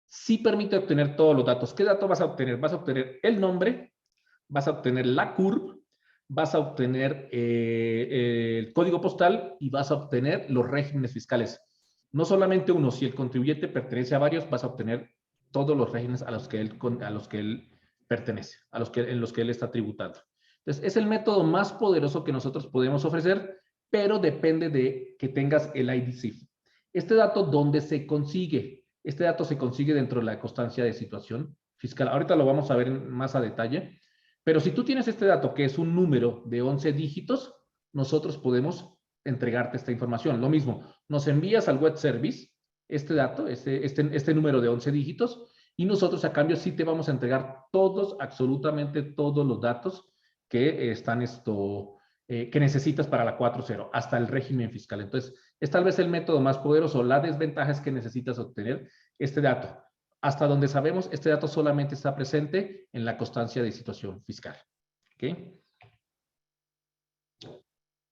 sí permite obtener todos los datos. ¿Qué datos vas a obtener? Vas a obtener el nombre, vas a obtener la CURP, vas a obtener el código postal y vas a obtener los regímenes fiscales. No solamente uno, si el contribuyente pertenece a varios, vas a obtener todos los regímenes a los que él pertenece, en los que él está tributando. Entonces, es el método más poderoso que nosotros podemos ofrecer, pero depende de que tengas el ID-CIF. Este dato, ¿dónde se consigue? Este dato se consigue dentro de la constancia de situación fiscal. Ahorita lo vamos a ver más a detalle. Pero si tú tienes este dato, que es un número de 11 dígitos, nosotros podemos entregarte esta información. Lo mismo, nos envías al web service este dato, este número de 11 dígitos, y nosotros a cambio sí te vamos a entregar absolutamente todos los datos que están que necesitas para la 4.0, hasta el régimen fiscal. Entonces, es tal vez el método más poderoso. La desventaja es que necesitas obtener este dato. Hasta donde sabemos, este dato solamente está presente en la constancia de situación fiscal. ¿Ok?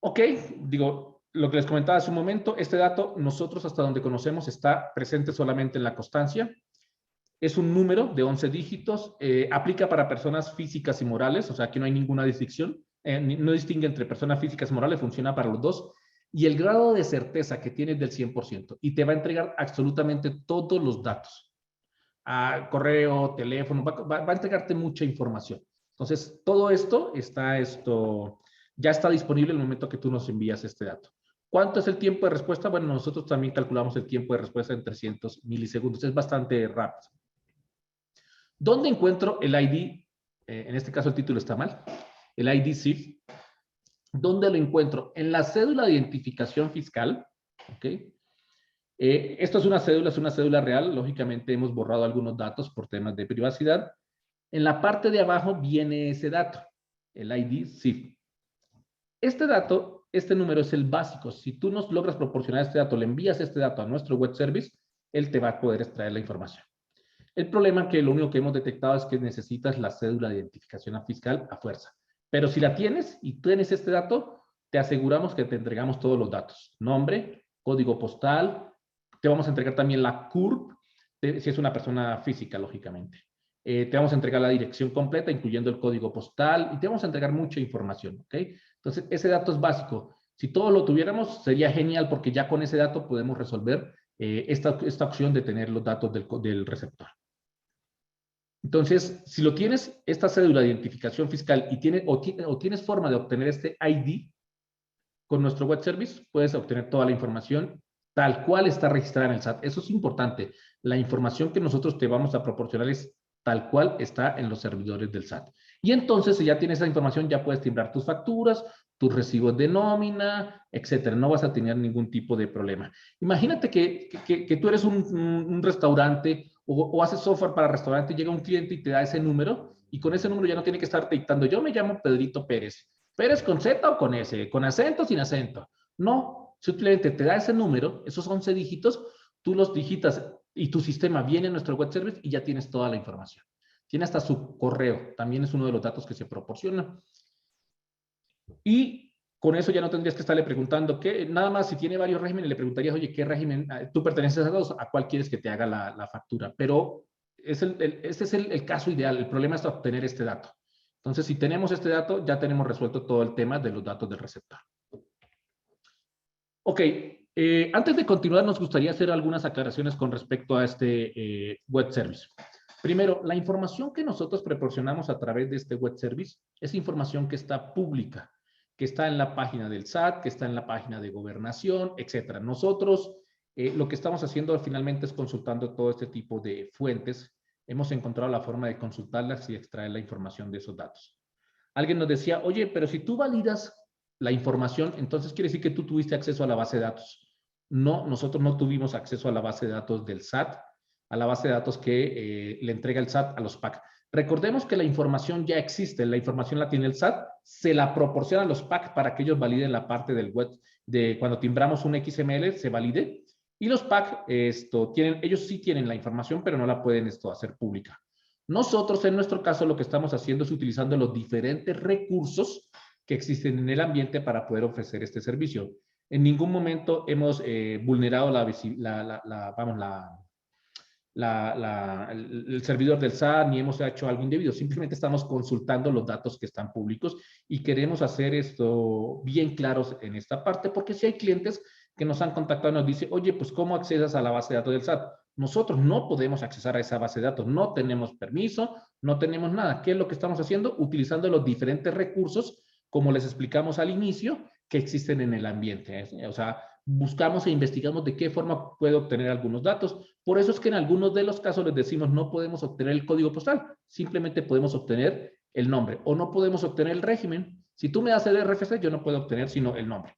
Ok, digo, lo que les comentaba hace un momento, este dato, nosotros hasta donde conocemos, está presente solamente en la constancia. Es un número de 11 dígitos, aplica para personas físicas y morales, o sea, aquí no hay ninguna distinción, no distingue entre personas físicas y morales, funciona para los dos, y el grado de certeza que tiene es del 100%, y te va a entregar absolutamente todos los datos. A correo, teléfono, va a entregarte mucha información. Entonces, todo esto ya está disponible en el momento que tú nos envías este dato. ¿Cuánto es el tiempo de respuesta? Bueno, nosotros también calculamos el tiempo de respuesta en 300 milisegundos. Es bastante rápido. ¿Dónde encuentro el ID? En este caso el título está mal. El ID-CIF. ¿Dónde lo encuentro? En la cédula de identificación fiscal. ¿Ok? Esto es una cédula real. Lógicamente hemos borrado algunos datos por temas de privacidad. En la parte de abajo viene ese dato, el ID-CIF. Este número es el básico. Si tú nos logras proporcionar este dato, le envías este dato a nuestro web service, él te va a poder extraer la información. El problema es que lo único que hemos detectado es que necesitas la cédula de identificación fiscal a fuerza. Pero si la tienes y tienes este dato, te aseguramos que te entregamos todos los datos. Nombre, código postal, te vamos a entregar también la CURP, si es una persona física, lógicamente. Te vamos a entregar la dirección completa, incluyendo el código postal, y te vamos a entregar mucha información, ¿ok? Entonces, ese dato es básico. Si todo lo tuviéramos, sería genial, porque ya con ese dato podemos resolver esta opción de tener los datos del receptor. Entonces, si lo tienes, esta cédula de identificación fiscal y tienes forma de obtener este ID con nuestro web service, puedes obtener toda la información tal cual está registrada en el SAT. Eso es importante. La información que nosotros te vamos a proporcionar es tal cual está en los servidores del SAT. Y entonces, si ya tienes esa información, ya puedes timbrar tus facturas, tus recibos de nómina, etcétera. No vas a tener ningún tipo de problema. Imagínate que tú eres un restaurante o haces software para restaurante, llega un cliente y te da ese número, y con ese número ya no tiene que estar dictando, yo me llamo Pedrito Pérez. ¿Pérez con Z o con S? ¿Con acento o sin acento? No, simplemente te da ese número, esos 11 dígitos, tú los digitas y tu sistema viene a nuestro web service y ya tienes toda la información. Tiene hasta su correo, también es uno de los datos que se proporciona. Y con eso ya no tendrías que estarle preguntando qué, nada más si tiene varios regímenes, le preguntarías, oye, ¿qué régimen? ¿Tú perteneces a dos? ¿A cuál quieres que te haga la factura? Pero ese es el caso ideal. El problema es obtener este dato. Entonces, si tenemos este dato, ya tenemos resuelto todo el tema de los datos del receptor. Ok, antes de continuar, nos gustaría hacer algunas aclaraciones con respecto a este web service. Primero, la información que nosotros proporcionamos a través de este web service es información que está pública, que está en la página del SAT, que está en la página de Gobernación, etcétera. Nosotros lo que estamos haciendo finalmente es consultando todo este tipo de fuentes. Hemos encontrado la forma de consultarlas y extraer la información de esos datos. Alguien nos decía, oye, pero si tú validas la información, entonces quiere decir que tú tuviste acceso a la base de datos. No, nosotros no tuvimos acceso a la base de datos del SAT, a la base de datos que le entrega el SAT a los PAC. Recordemos que la información ya existe, la información la tiene el SAT, se la proporciona a los PAC para que ellos validen la parte del web, de cuando timbramos un XML, se valide, y los PAC ellos sí tienen la información, pero no la pueden hacer pública. Nosotros, en nuestro caso, lo que estamos haciendo es utilizando los diferentes recursos que existen en el ambiente para poder ofrecer este servicio. En ningún momento hemos vulnerado el servidor del SAT, ni hemos hecho algo indebido. Simplemente estamos consultando los datos que están públicos y queremos hacer esto bien claros en esta parte, porque si hay clientes que nos han contactado y nos dicen, oye, pues, ¿cómo accedas a la base de datos del SAT? Nosotros no podemos accesar a esa base de datos, no tenemos permiso, no tenemos nada. ¿Qué es lo que estamos haciendo? Utilizando los diferentes recursos, como les explicamos al inicio, que existen en el ambiente. O sea, buscamos e investigamos de qué forma puedo obtener algunos datos. Por eso es que en algunos de los casos les decimos no podemos obtener el código postal, simplemente podemos obtener el nombre o no podemos obtener el régimen. Si tú me das el RFC, yo no puedo obtener sino el nombre.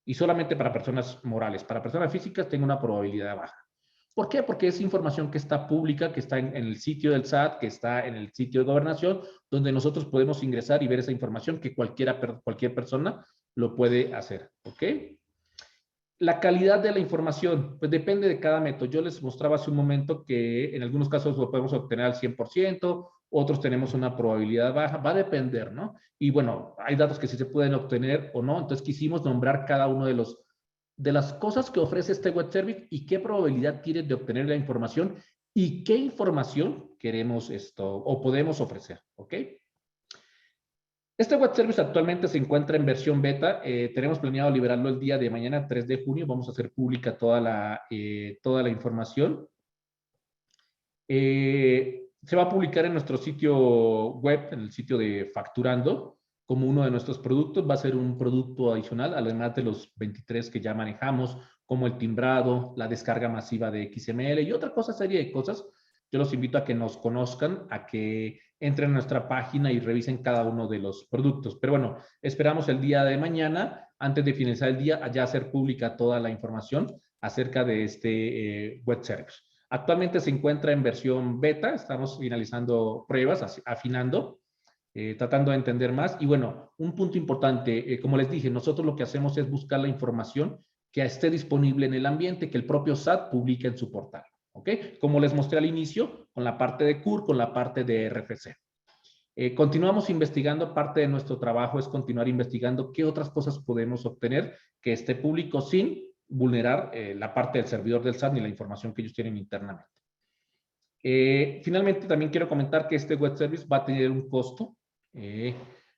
Y solamente para personas morales. Para personas físicas tengo una probabilidad baja. ¿Por qué? Porque es información que está pública, que está en el sitio del SAT, que está en el sitio de Gobernación, donde nosotros podemos ingresar y ver esa información que cualquier persona lo puede hacer. ¿Ok? La calidad de la información, pues depende de cada método. Yo les mostraba hace un momento que en algunos casos lo podemos obtener al 100%, otros tenemos una probabilidad baja, va a depender, ¿no? Y bueno, hay datos que sí se pueden obtener o no, entonces quisimos nombrar cada uno de las cosas que ofrece este web service y qué probabilidad tiene de obtener la información y qué información queremos o podemos ofrecer, ¿ok? Este web service actualmente se encuentra en versión beta. Tenemos planeado liberarlo el día de mañana, 3 de junio. Vamos a hacer pública toda la información. Se va a publicar en nuestro sitio web, en el sitio de Facturando, como uno de nuestros productos. Va a ser un producto adicional, además de los 23 que ya manejamos, como el timbrado, la descarga masiva de XML y otra serie de cosas. Yo los invito a que nos conozcan, a que entren a nuestra página y revisen cada uno de los productos. Pero bueno, esperamos el día de mañana, antes de finalizar el día, ya hacer pública toda la información acerca de este web service. Actualmente se encuentra en versión beta, estamos finalizando pruebas, afinando, tratando de entender más. Y bueno, un punto importante, como les dije, nosotros lo que hacemos es buscar la información que esté disponible en el ambiente, que el propio SAT publique en su portal. ¿Ok? Como les mostré al inicio, con la parte de CUR, con la parte de RFC. Continuamos investigando, parte de nuestro trabajo es continuar investigando qué otras cosas podemos obtener que esté público sin vulnerar la parte del servidor del SAT ni la información que ellos tienen internamente. Finalmente, también quiero comentar que este web service va a tener un costo.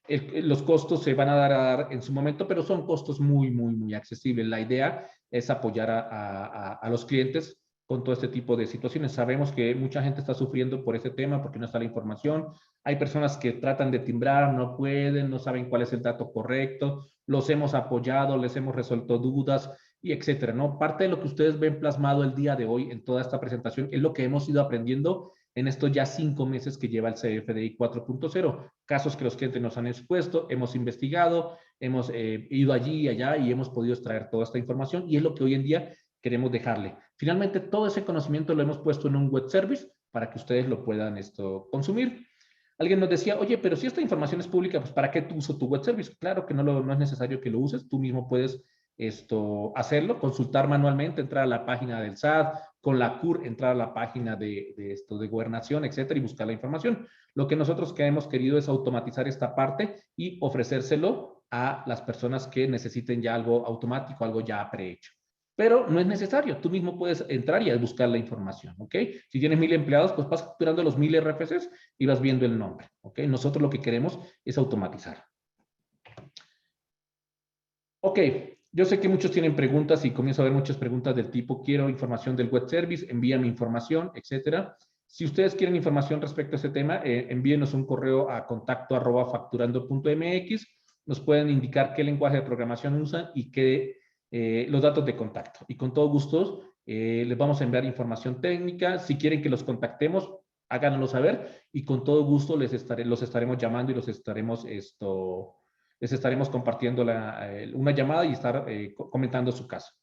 Los costos se van a dar en su momento, pero son costos muy accesibles. La idea es apoyar a los clientes con todo este tipo de situaciones. Sabemos que mucha gente está sufriendo por este tema porque no está la información. Hay personas que tratan de timbrar, no pueden, no saben cuál es el dato correcto. Los hemos apoyado, les hemos resuelto dudas y etcétera, ¿no? Parte de lo que ustedes ven plasmado el día de hoy en toda esta presentación es lo que hemos ido aprendiendo en estos ya 5 meses que lleva el CFDI 4.0. Casos que los clientes nos han expuesto, hemos investigado, hemos ido allí y allá y hemos podido extraer toda esta información y es lo que hoy en día queremos dejarle. Finalmente, todo ese conocimiento lo hemos puesto en un web service para que ustedes lo puedan consumir. Alguien nos decía, oye, pero si esta información es pública, pues ¿para qué tú uso tu web service? Claro que no es necesario que lo uses, tú mismo puedes hacerlo, consultar manualmente, entrar a la página del SAT, con la CUR, entrar a la página de gobernación, etcétera, y buscar la información. Lo que nosotros que hemos querido es automatizar esta parte y ofrecérselo a las personas que necesiten ya algo automático, algo ya prehecho. Pero no es necesario, tú mismo puedes entrar y buscar la información, ¿ok? Si tienes 1000 empleados, pues vas capturando los 1000 RFCs y vas viendo el nombre, ¿ok? Nosotros lo que queremos es automatizar. Ok, yo sé que muchos tienen preguntas y comienzo a ver muchas preguntas del tipo, quiero información del web service, envíame información, etcétera. Si ustedes quieren información respecto a ese tema, envíenos un correo a contacto@facturando.mx. Nos pueden indicar qué lenguaje de programación usan y los datos de contacto. Y con todo gusto les vamos a enviar información técnica. Si quieren que los contactemos, háganoslo saber y con todo gusto los estaremos llamando y les estaremos compartiendo una llamada y estar comentando su caso.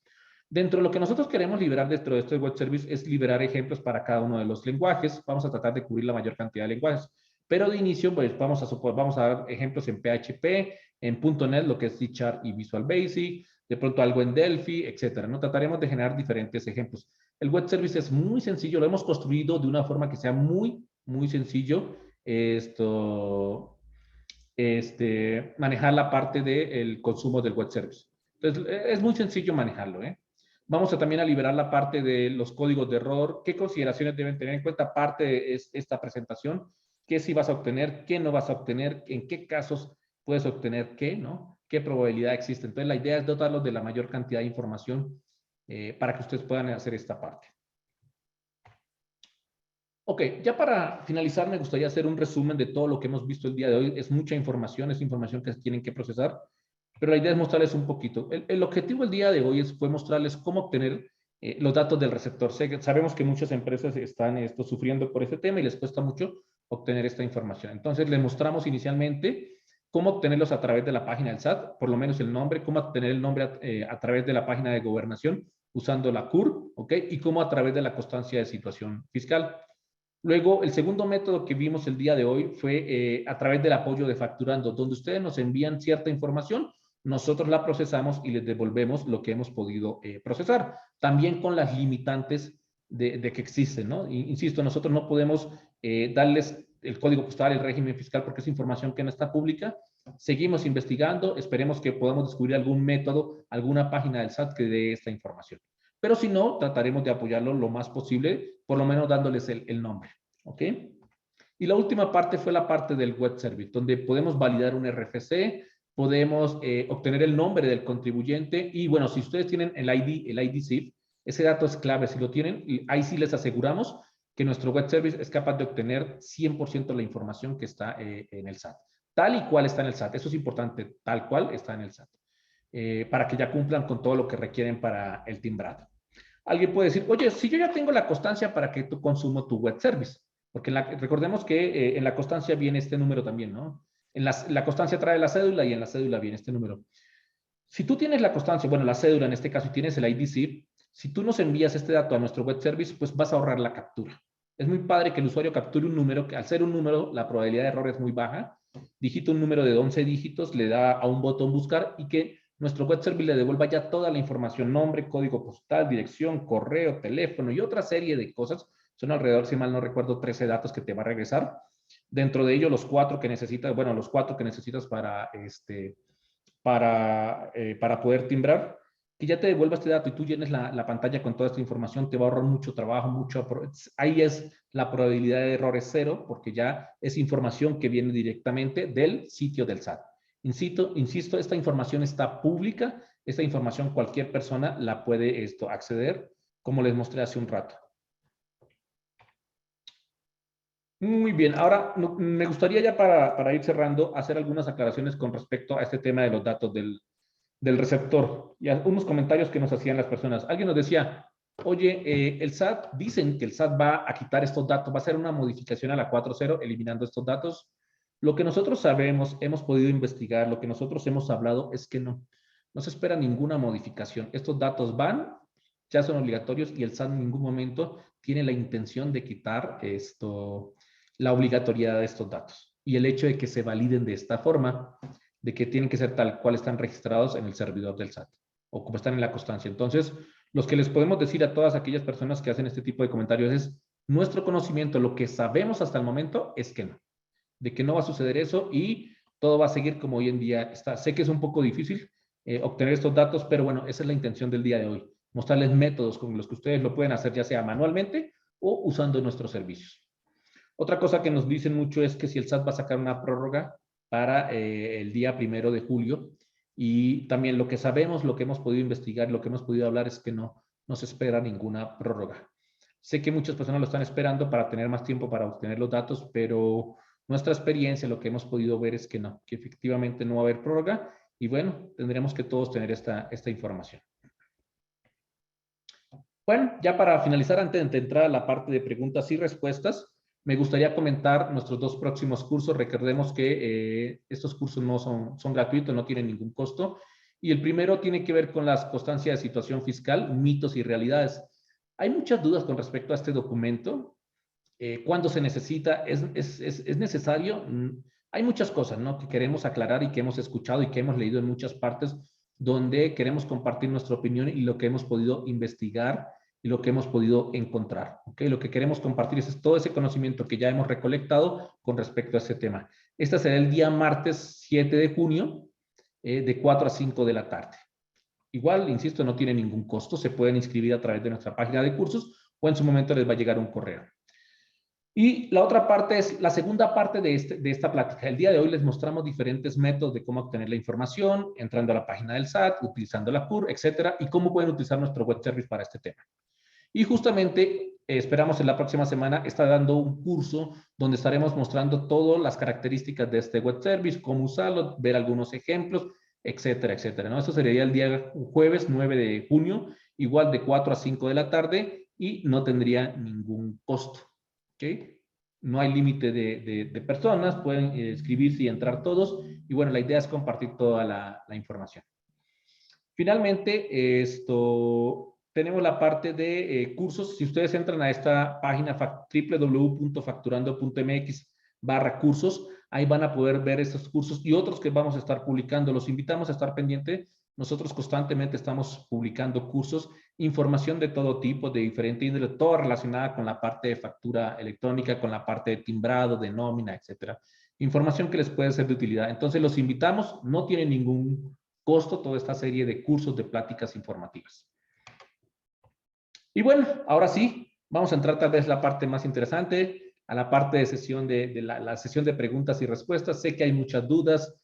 Dentro de lo que nosotros queremos liberar dentro de este web service es liberar ejemplos para cada uno de los lenguajes. Vamos a tratar de cubrir la mayor cantidad de lenguajes. Pero de inicio, pues vamos a dar ejemplos en PHP, en .NET, lo que es C# y Visual Basic, de pronto algo en Delphi, etcétera, ¿no? Trataremos de generar diferentes ejemplos. El web service es muy sencillo, lo hemos construido de una forma que sea muy sencillo. Manejar la parte del consumo del web service. Entonces, es muy sencillo manejarlo, ¿eh? Vamos también a liberar la parte de los códigos de error, qué consideraciones deben tener en cuenta parte es esta presentación, qué sí vas a obtener, qué no vas a obtener, en qué casos puedes obtener qué, ¿no? Qué probabilidad existe. Entonces, la idea es dotarlos de la mayor cantidad de información para que ustedes puedan hacer esta parte. Ok, ya para finalizar me gustaría hacer un resumen de todo lo que hemos visto el día de hoy. Es mucha información, es información que tienen que procesar, pero la idea es mostrarles un poquito. El objetivo del día de hoy fue mostrarles cómo obtener los datos del receptor. Sabemos que muchas empresas están sufriendo por este tema y les cuesta mucho obtener esta información. Entonces, les mostramos inicialmente cómo obtenerlos a través de la página del SAT, por lo menos el nombre, cómo obtener el nombre a través de la página de gobernación usando la CUR, ¿ok? Y cómo a través de la constancia de situación fiscal. Luego, el segundo método que vimos el día de hoy fue a través del apoyo de Facturando, donde ustedes nos envían cierta información, nosotros la procesamos y les devolvemos lo que hemos podido procesar, también con las limitantes de que existen, ¿no? Insisto, nosotros no podemos darles el código postal, el régimen fiscal, porque es información que no está pública. Seguimos investigando, esperemos que podamos descubrir algún método, alguna página del SAT que dé esta información. Pero si no, trataremos de apoyarlo lo más posible, por lo menos dándoles el nombre. ¿Ok? Y la última parte fue la parte del web service, donde podemos validar un RFC, podemos obtener el nombre del contribuyente y bueno, si ustedes tienen el ID CIF, ese dato es clave. Si lo tienen, ahí sí les aseguramos que nuestro web service es capaz de obtener 100% la información que está en el SAT. Tal y cual está en el SAT. Eso es importante, tal cual está en el SAT. Para que ya cumplan con todo lo que requieren para el timbrado. Alguien puede decir, oye, si yo ya tengo la constancia, ¿para qué tú consumo tu web service? Porque recordemos que en la constancia viene este número también, ¿no? En la constancia trae la cédula y en la cédula viene este número. Si tú tienes la constancia, bueno, la cédula en este caso y tienes el ID CIF, si tú nos envías este dato a nuestro web service, pues vas a ahorrar la captura. Es muy padre que el usuario capture un número, que al ser un número, la probabilidad de error es muy baja. Digita un número de 11 dígitos, le da a un botón buscar y que nuestro web service le devuelva ya toda la información, nombre, código postal, dirección, correo, teléfono y otra serie de cosas. Son alrededor, si mal no recuerdo, 13 datos que te va a regresar. Dentro de ellos, los 4 que necesitas, bueno, los 4 que necesitas para poder timbrar. que ya te devuelva este dato y tú llenes la pantalla con toda esta información, te va a ahorrar mucho trabajo, ahí es la probabilidad de error es cero, porque ya es información que viene directamente del sitio del SAT. Insisto, esta información está pública, esta información cualquier persona la puede acceder, como les mostré hace un rato. Muy bien, ahora me gustaría ya para ir cerrando hacer algunas aclaraciones con respecto a este tema de los datos del receptor y unos comentarios que nos hacían las personas. Alguien nos decía, oye, el SAT, dicen que el SAT va a quitar estos datos, va a hacer una modificación a la 4.0 eliminando estos datos. Lo que nosotros sabemos, hemos podido investigar, lo que nosotros hemos hablado es que no se espera ninguna modificación. Estos datos van, ya son obligatorios y el SAT en ningún momento tiene la intención de quitar la obligatoriedad de estos datos. Y el hecho de que se validen de esta forma, de que tienen que ser tal cual están registrados en el servidor del SAT o como están en la constancia. Entonces, los que les podemos decir a todas aquellas personas que hacen este tipo de comentarios es nuestro conocimiento, lo que sabemos hasta el momento es que no, de que no va a suceder eso y todo va a seguir como hoy en día está. Sé que es un poco difícil obtener estos datos, pero bueno, esa es la intención del día de hoy, mostrarles métodos con los que ustedes lo pueden hacer ya sea manualmente o usando nuestros servicios. Otra cosa que nos dicen mucho es que si el SAT va a sacar una prórroga para el día 1 de julio y también lo que sabemos, lo que hemos podido investigar, lo que hemos podido hablar es que no se espera ninguna prórroga. Sé que muchas personas lo están esperando para tener más tiempo para obtener los datos, pero nuestra experiencia, lo que hemos podido ver es que no, que efectivamente no va a haber prórroga y bueno, tendremos que todos tener esta información. Bueno, ya para finalizar, antes de entrar a la parte de preguntas y respuestas, me gustaría comentar nuestros dos próximos cursos. Recordemos que estos cursos no son gratuitos, no tienen ningún costo. Y el primero tiene que ver con las constancias de situación fiscal, mitos y realidades. Hay muchas dudas con respecto a este documento. ¿Cuándo se necesita? ¿Es necesario? Hay muchas cosas, ¿no?, que queremos aclarar y que hemos escuchado y que hemos leído en muchas partes donde queremos compartir nuestra opinión y lo que hemos podido investigar y lo que hemos podido encontrar. ¿Okay? Lo que queremos compartir es todo ese conocimiento que ya hemos recolectado con respecto a ese tema. Este será el día martes 7 de junio de 4 a 5 de la tarde. Igual, insisto, no tiene ningún costo. Se pueden inscribir a través de nuestra página de cursos o en su momento les va a llegar un correo. Y la otra parte es la segunda parte de esta plática. El día de hoy les mostramos diferentes métodos de cómo obtener la información, entrando a la página del SAT, utilizando la CUR, etcétera, y cómo pueden utilizar nuestro web service para este tema. Y justamente esperamos en la próxima semana estar dando un curso donde estaremos mostrando todas las características de este web service, cómo usarlo, ver algunos ejemplos, etcétera, etcétera, ¿no? Eso sería el día jueves 9 de junio, igual de 4 a 5 de la tarde y no tendría ningún costo. ¿Okay? No hay límite de personas, pueden inscribirse y entrar todos. Y bueno, la idea es compartir toda la información. Finalmente, tenemos la parte de cursos. Si ustedes entran a esta página www.facturando.mx/cursos, ahí van a poder ver estos cursos y otros que vamos a estar publicando. Los invitamos a estar pendientes. Nosotros constantemente estamos publicando cursos, información de todo tipo, de diferente índole, todo relacionada con la parte de factura electrónica, con la parte de timbrado, de nómina, etcétera. Información que les puede ser de utilidad. Entonces, los invitamos, no tienen ningún costo toda esta serie de cursos, de pláticas informativas. Y bueno, ahora sí, vamos a entrar tal vez a la parte más interesante, a la parte de sesión de la sesión de preguntas y respuestas. Sé que hay muchas dudas,